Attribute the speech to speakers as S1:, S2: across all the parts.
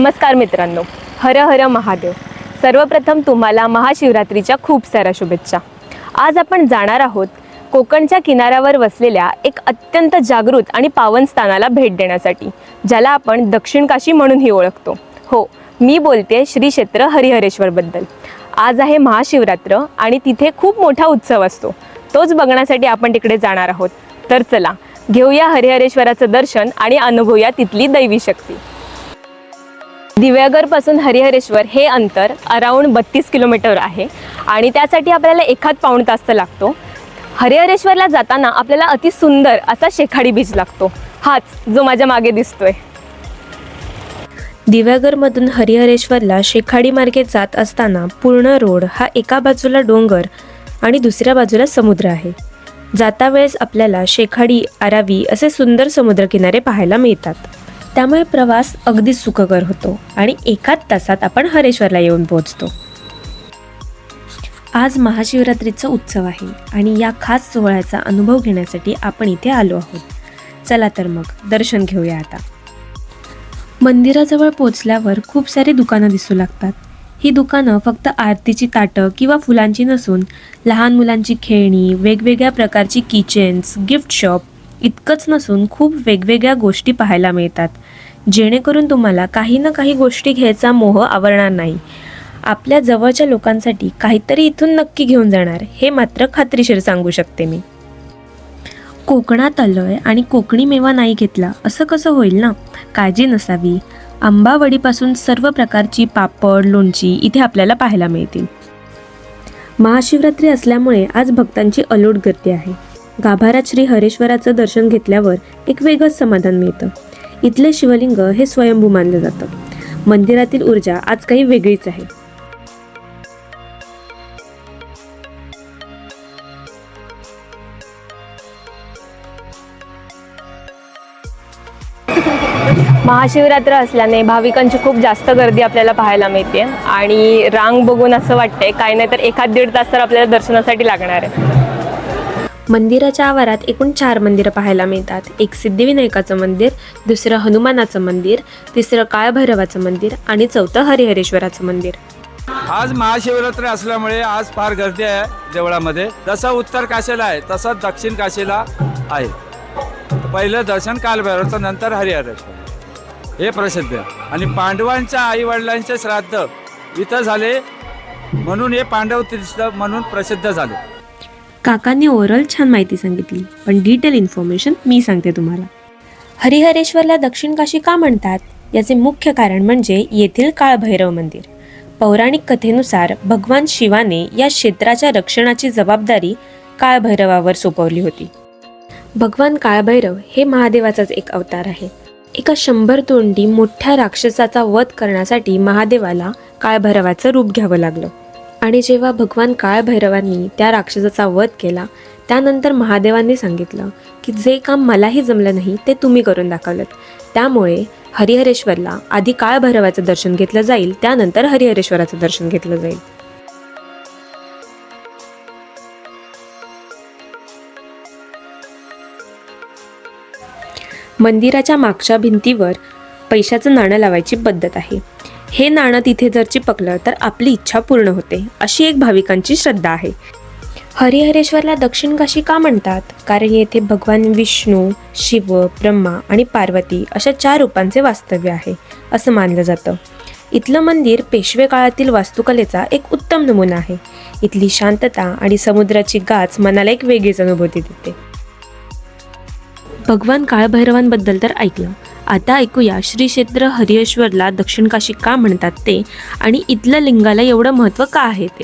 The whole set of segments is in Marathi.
S1: नमस्कार मित्रांनो, हर हर महादेव। सर्वप्रथम तुम्हाला महाशिवरात्रीच्या खूप साऱ्या शुभेच्छा। आज आपण जाणार आहोत कोकणच्या किनाऱ्यावर वसलेल्या एक अत्यंत जागृत आणि पावन स्थानाला भेट देण्यासाठी, ज्याला आपण दक्षिण काशी म्हणूनही ओळखतो। हो, मी बोलते श्री क्षेत्र हरिहरेश्वर बद्दल। आज आहे महाशिवरात्र आणि तिथे खूप मोठा उत्सव असतो, तोच बघण्यासाठी आपण तिकडे जाणार आहोत। तर चला घेऊया हरिहरेश्वराचं दर्शन आणि अनुभवूया तिथली दैवी शक्ती। दिव्यागर पासून हरिहरेश्वर हे अंतर अराउंड 32 किलोमीटर आहे आणि त्यासाठी आपल्याला एखाद पाऊण तास लागतो। हरिहरेश्वरला जाताना आपल्याला अति सुंदर असा शेखाडी बीच लागतो, हाच जो माझ्या मागे दिसतोय।
S2: दिव्यागरमधून हरिहरेश्वरला शेखाडी मार्गे जात असताना पूर्ण रोड हा एका बाजूला डोंगर आणि दुसऱ्या बाजूला समुद्र आहे। जाता वेळेस आपल्याला शेखाडी, आरावी असे सुंदर समुद्रकिनारे पाहायला मिळतात, त्यामुळे प्रवास अगदी सुखकर होतो आणि एकाच तासात आपण हरेश्वरला येऊन पोहोचतो। आज महाशिवरात्रीचा उत्सव आहे आणि या खास सोहळ्याचा अनुभव घेण्यासाठी आपण इथे आलो आहोत। चला तर मग दर्शन घेऊया आता। मंदिराजवळ पोहोचल्यावर खूप सारी दुकानं दिसू लागतात। ही दुकानं फक्त आरतीची ताटं किंवा फुलांची नसून लहान मुलांची खेळणी, वेगवेगळ्या प्रकारची किचन्स, गिफ्ट शॉप इतकंच नसून खूप वेगवेगळ्या गोष्टी पाहायला मिळतात, जेणेकरून तुम्हाला काही ना काही गोष्टी घ्यायचा मोह आवरणार नाही। आपल्या जवळच्या लोकांसाठी काहीतरी इथून नक्की घेऊन जाणार, हे मात्र खात्रीशीर सांगू शकते मी। कोकणात आलोय आणि कोकणी मेवा नाही घेतला असं कसं होईल ना? काळजी नसावी। आंबावडीपासून सर्व प्रकारची पापड, लोणची इथे आपल्याला पाहायला मिळतील। महाशिवरात्री असल्यामुळे आज भक्तांची अलोट गर्दी आहे। गाभाऱ्यात श्री हरेश्वराचं दर्शन घेतल्यावर एक वेगळंच समाधान मिळतं। इथले शिवलिंग हे स्वयंभू मानलं जातं। मंदिरातील ऊर्जा आज काही वेगळीच आहे।
S1: महाशिवरात्र असल्याने भाविकांची खूप जास्त गर्दी आपल्याला पाहायला मिळते आणि रांग बघून असं वाटतंय काही नाही तर 1-1.5 तास तर आपल्याला दर्शनासाठी लागणार आहे।
S2: मंदिराच्या आवारात एकूण 4 मंदिरं पाहायला मिळतात। एक सिद्धिविनायकाचं मंदिर, दुसरं हनुमानाचं मंदिर, तिसरं काळभैरवाचं मंदिर आणि चौथं हरिहरेश्वराचं मंदिर।
S3: आज महाशिवरात्री असल्यामुळे आज फार गर्दी आहे देवळामध्ये। जसं उत्तर काशीला आहे तसंच दक्षिण काशीला आहे। पहिलं दर्शन काळभैरवाचं, नंतर हरिहरेश्वर हे प्रसिद्ध आहे। आणि पांडवांच्या आई वडिलांचे श्राद्ध इथं झाले म्हणून हे पांडव तीर्थ म्हणून प्रसिद्ध झाले।
S2: काकांनी ओव्हरऑल छान माहिती सांगितली, पण डिटेल इन्फॉर्मेशन मी सांगते तुम्हाला। हरिहरेश्वरला दक्षिण काशी का म्हणतात याचे मुख्य कारण म्हणजे येथील काळभैरव मंदिर। पौराणिक कथेनुसार भगवान शिवाने या क्षेत्राच्या रक्षणाची जबाबदारी काळभैरवावर सोपवली होती। भगवान काळभैरव हे महादेवाचाच एक अवतार आहे। एका 100 तोंडी मोठ्या राक्षसाचा वध करण्यासाठी महादेवाला काळभैरवाचं रूप घ्यावं लागलं आणि जेव्हा भगवान काळभैरवांनी त्या राक्षसाचा वध केला त्यानंतर महादेवांनी सांगितलं की जे काम मलाही जमलं नाही ते तुम्ही करून दाखवलं, त्यामुळे हरिहरेश्वरला आधी काळभैरवाचं दर्शन घेतलं जाईल, त्यानंतर हरिहरेश्वराचं दर्शन घेतलं जाईल। मंदिराच्या मागच्या भिंतीवर पैशाचं नाणं लावायची पद्धत आहे। हे नाणं तिथे जर चिपकलं तर आपली इच्छा पूर्ण होते, अशी एक भाविकांची श्रद्धा आहे। हरिहरेश्वरला दक्षिण काशी का म्हणतात? कारण येथे भगवान विष्णू, शिव, ब्रह्मा आणि पार्वती अशा 4 रूपांचे वास्तव्य आहे असं मानलं जातं। इथलं मंदिर पेशवे काळातील वास्तुकलेचा एक उत्तम नमुना आहे। इथली शांतता आणि समुद्राची गाच मनाला एक वेगळीच अनुभूती देते। भगवान काळभैरवांबद्दल तर ऐकलं, आता ऐकूया श्री क्षेत्र हरिहरेश्वरला दक्षिण काशी का म्हणतात ते आणि इथल्या लिंगाला एवढं महत्त्व का आहे ते।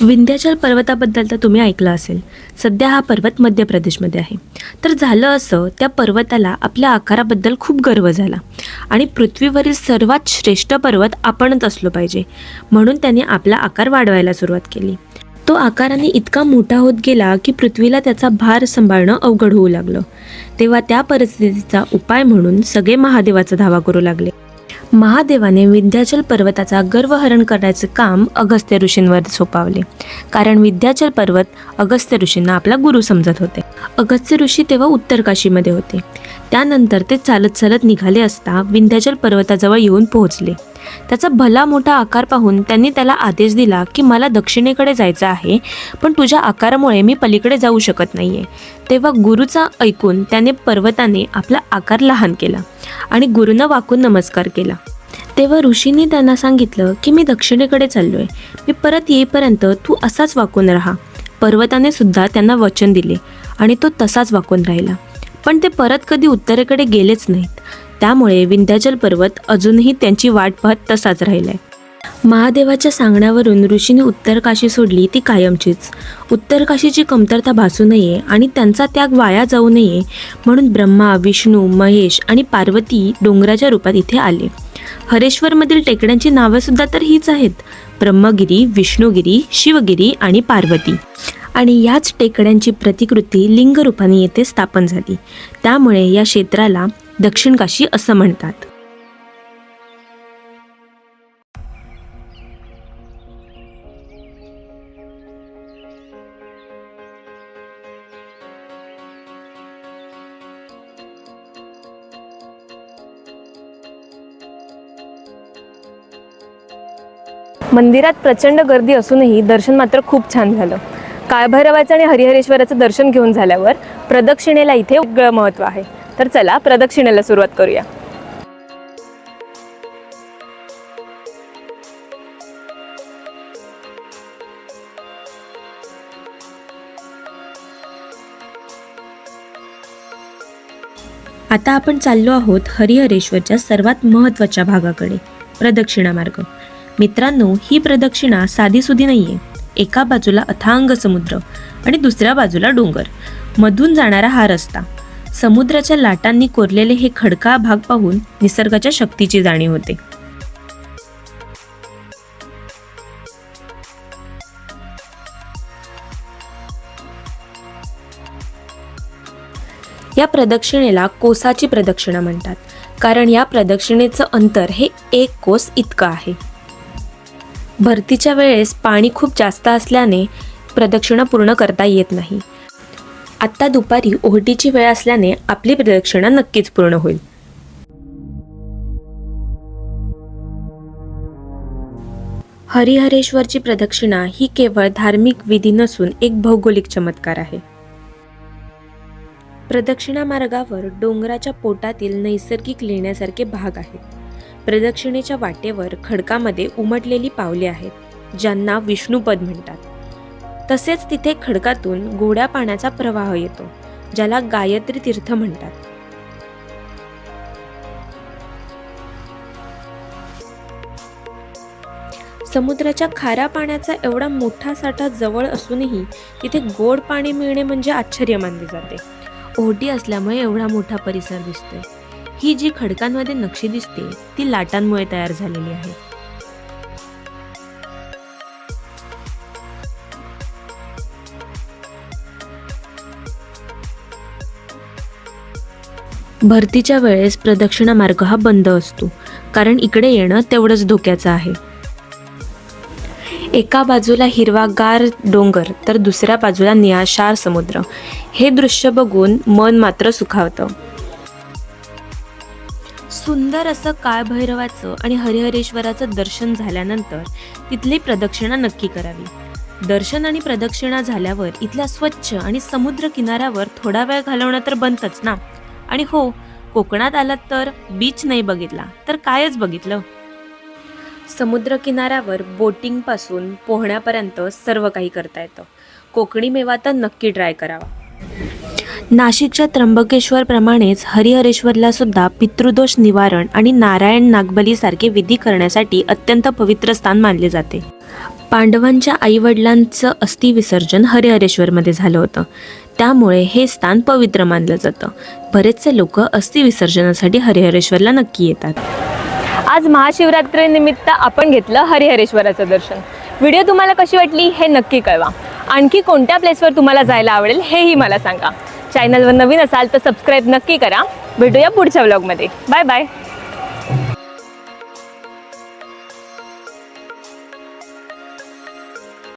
S2: विंध्याचल पर्वताबद्दल तर तुम्ही ऐकलं असेल। सध्या हा पर्वत मध्य प्रदेशमध्ये आहे। तर झालं असं, त्या पर्वताला आपल्या आकाराबद्दल खूप गर्व झाला आणि पृथ्वीवरील सर्वात श्रेष्ठ पर्वत आपणच असलो पाहिजे म्हणून त्याने आपला आकार वाढवायला सुरुवात केली। तो आकाराने इतका मोठा होत गेला की पृथ्वीला त्याचा भार सांभाळणं अवघड होऊ लागलं। तेव्हा त्या परिस्थितीचा उपाय म्हणून सगळे महादेवाचा धावा करू लागले। महादेवाने विंध्याचल पर्वताचा गर्वहरण करण्याचे काम अगस्त्य ऋषींवर सोपवले, कारण विंध्याचल पर्वत अगस्त्य ऋषींना आपला गुरु समजत होते। अगस्त्य ऋषी तेव्हा उत्तर काशीमध्ये होते. त्यानंतर ते चालत चालत निघाले असता विंध्याचल पर्वताजवळ येऊन पोहोचले. त्याचा भला मोठा आकार पाहून त्यांनी त्याला आदेश दिला की मला दक्षिणेकडे जायचं आहे, पण तुझ्या आकारामुळे मी पलीकडे जाऊ शकत नाहीये. तेव्हा गुरुचा ऐकून त्याने पर्वताने आपला आकार लहान केला आणि गुरुनं वाकून नमस्कार केला. तेव्हा ऋषींनी त्यांना सांगितलं की मी दक्षिणेकडे चाललोय, मी परत येईपर्यंत तू असाच वाकून राहा. पर्वताने सुद्धा त्यांना वचन दिले आणि तो तसाच वाकून राहिला. पण ते परत कधी उत्तरेकडे गेलेच नाहीत. त्यामुळे विंध्याचल पर्वत अजूनही त्यांची वाट पाहत तसाच राहिलाय. महादेवाच्या सांगण्यावरून ऋषीने उत्तर काशी सोडली ती कायमचीच. उत्तर काशीची कमतरता भासू नये आणि त्यांचा त्याग वाया जाऊ नये म्हणून ब्रह्मा, विष्णू, महेश आणि पार्वती डोंगराच्या रूपात इथे आले. हरेश्वरमधील टेकड्यांची नावे सुद्धा तर हीच आहेत: ब्रह्मगिरी, विष्णुगिरी, शिवगिरी आणि पार्वती. आणि याच टेकड्यांची प्रतिकृती लिंग रूपाने येथे स्थापन झाली. त्यामुळे या क्षेत्राला दक्षिण काशी असं म्हणतात.
S1: मंदिरात प्रचंड गर्दी असूनही दर्शन मात्र खूप छान झालं. काळभैरवाचं आणि हरिहरेश्वराचं दर्शन घेऊन झाल्यावर प्रदक्षिणेला इथे वेगळं महत्त्व आहे. तर चला प्रदक्षिणेला सुरुवात करूया.
S2: आता आपण चाललो आहोत हरिहरेश्वरच्या सर्वात महत्त्वाच्या भागाकडे, प्रदक्षिणा मार्ग. मित्रांनो, ही प्रदक्षिणा साधीसुधी नाहीये. एका बाजूला अथांग समुद्र आणि दुसऱ्या बाजूला डोंगर, मधून जाणारा हा रस्ता. समुद्राच्या लाटांनी कोरलेले हे खडकाळ भाग पाहून निसर्गाच्या शक्तीची जाणीव होते. या प्रदक्षिणेला कोसाची प्रदक्षिणा म्हणतात, कारण या प्रदक्षिणेचं अंतर हे 1 कोस इतकं आहे. भरतीच्या वेळेस पाणी खूप जास्त असल्याने प्रदक्षिणा पूर्ण करता येत नाही. आत्ता दुपारी ओहोटीची वेळ असल्याने आपली प्रदक्षिणा नक्कीच पूर्ण होईल. हरिहरेश्वरची प्रदक्षिणा ही केवळ धार्मिक विधी नसून एक भौगोलिक चमत्कार आहे. प्रदक्षिणा मार्गावर डोंगराच्या पोटातील नैसर्गिक लेण्यासारखे भाग आहेत. प्रदक्षिणेच्या वाटेवर खडकामध्ये उमटलेली पावले आहेत, ज्यांना विष्णुपद म्हणतात. तसेच तिथे खडकातून गोड्या पाण्याचा प्रवाह येतो, ज्याला गायत्री तीर्थ म्हणतात. समुद्राच्या खाऱ्या पाण्याचा एवढा मोठा साठा जवळ असूनही तिथे गोड पाणी मिळणे म्हणजे आश्चर्य मानले जाते. ओहोटी असल्यामुळे एवढा मोठा परिसर दिसतोय. ही जी खडकांमध्ये नक्षी दिसते ती लाटांमुळे तयार झालेली आहे. भरतीच्या वेळेस प्रदक्षिणा मार्ग हा बंद असतो, कारण इकडे येणं तेवढंच धोक्याचं आहे. एका बाजूला हिरवागार डोंगर तर दुसऱ्या बाजूला निळाशार समुद्र. हे दृश्य बघून मन मात्र सुखावतं. सुंदर असं काळभैरवाचं आणि हरिहरेश्वराचं दर्शन झाल्यानंतर तिथली प्रदक्षिणा नक्की करावी. दर्शन आणि प्रदक्षिणा झाल्यावर इथल्या स्वच्छ आणि समुद्र किनाऱ्यावर थोडा वेळ घालवणं तर बनतंच ना. आणि हो, कोकणात आलात तर बीच नाही बघितला तर कायच बघितलं. समुद्र किनाऱ्यावर बोटिंग पासून पोहण्यापर्यंत सर्व काही करता येतं. कोकणी मेवा तर नक्की ट्राय करावा. नाशिकच्या त्र्यंबकेश्वर प्रमाणेच हरिहरेश्वरला सुद्धा पितृदोष निवारण आणि नारायण नागबली सारखे विधी करण्यासाठी अत्यंत पवित्र स्थान मानले जाते. पांडवांच्या आईवडिलांचं अस्थि विसर्जन हरिहरेश्वरमध्ये झालं होतं, त्यामुळे हे स्थान पवित्र मानलं जातं. बरेचसे लोक अस्थि विसर्जनासाठी हरिहरेश्वरला नक्की येतात.
S1: आज महाशिवरात्रीनिमित्त आपण घेतलं हरिहरेश्वराचं दर्शन. व्हिडिओ तुम्हाला कशी वाटली हे नक्की कळवा. आणखी कोणत्या प्लेसवर तुम्हाला जायला आवडेल हेही मला सांगा. चॅनलवर नवीन असाल तर सबस्क्राईब नक्की करा. भेटूया पुढच्या व्लॉगमध्ये. Bye bye.